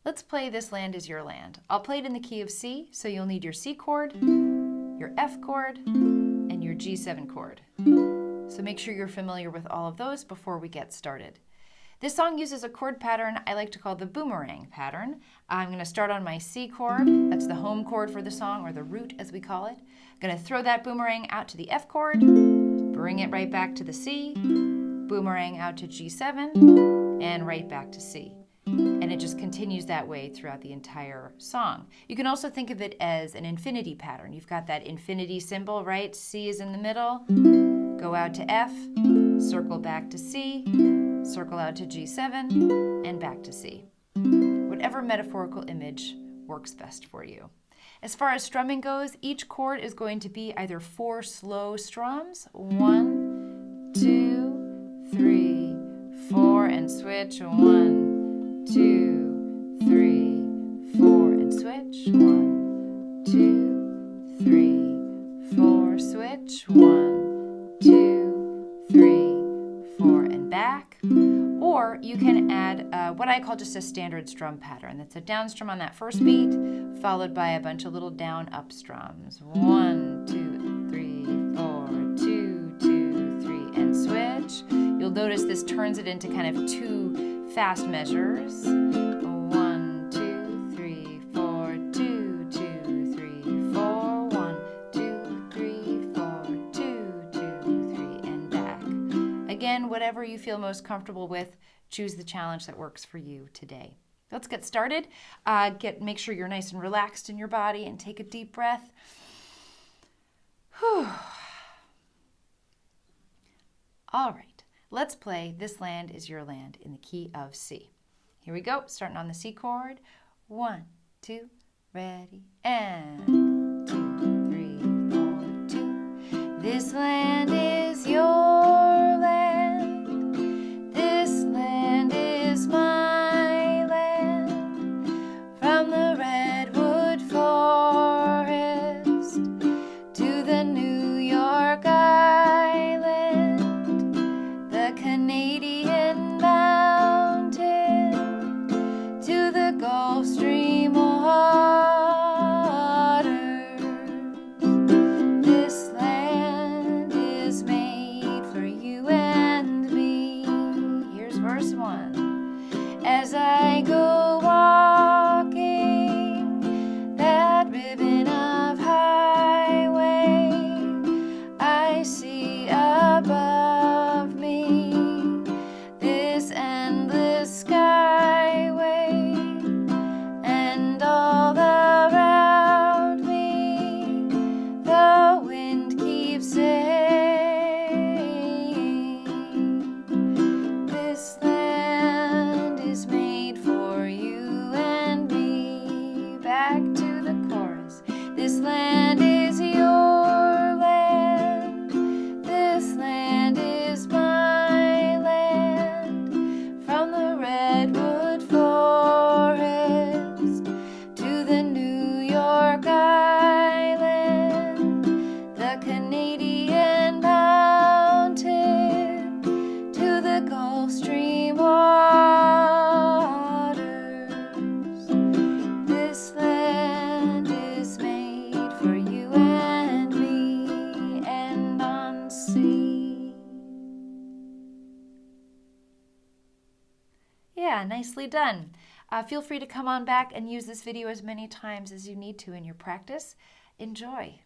Let's play This Land Is Your Land. I'll play it in the key of C, so you'll need your C chord, your F chord, and your G7 chord. So make sure you're familiar with all of those before we get started. This song uses a chord pattern I like to call the Boomerang Pattern. I'm going to start on my C chord. That's the home chord for the song, or the root as we call it. I'm going to throw that boomerang out to the F chord, bring it right back to the C, boomerang out to G7, and right back to C. And it just continues that way throughout the entire song. You can also think of it as an infinity pattern. You've got that infinity symbol, right? C is in the middle, go out to F, circle back to C, circle out to G7, and back to C. Whatever metaphorical image works best for you. As far as strumming goes, each chord is going to be either 4 slow strums, 1, 2, 3, 4, and switch, 1, 2, 3, 4, and switch, 1, 2, 3, 4, switch, 1, 2, 3, 4, and back. Or you can add what I call just a standard strum pattern. That's a down strum on that first beat, followed by a bunch of little down-up strums. 1, 2, 3, 4, 2, 2, 3, and switch. You'll notice this turns it into kind of 2 fast measures. 1, 2, 3, 4, 2, 2, 3, 4, 1, 2, 3, 4, 2, 2, 3, and back. Again, whatever you feel most comfortable with, choose the challenge that works for you today. Let's get started. Make sure you're nice and relaxed in your body and take a deep breath. Whew. All right, let's play This Land Is Your Land in the key of C. Here we go, starting on the C chord. 1, 2, ready, and 2, 3, 4, 2. This land is your land. This land is my land. From the redwood forest to the New York Island, the Canadian mountain to the Gulf Stream waters. This land is made for you and me. Here's verse 1. As I go walking that ribbon of highway, I see above me this endless skyway, and all around me the wind keeps saying, this land is made for you and me. Back to the chorus. This land is your land. This land is my land. From the redwood forest to the New York Island, the Canadian mountain to the Gulf Stream waters. This land is made for you and me. And on C. Yeah, nicely done. Feel free to come on back and use this video as many times as you need to in your practice. Enjoy.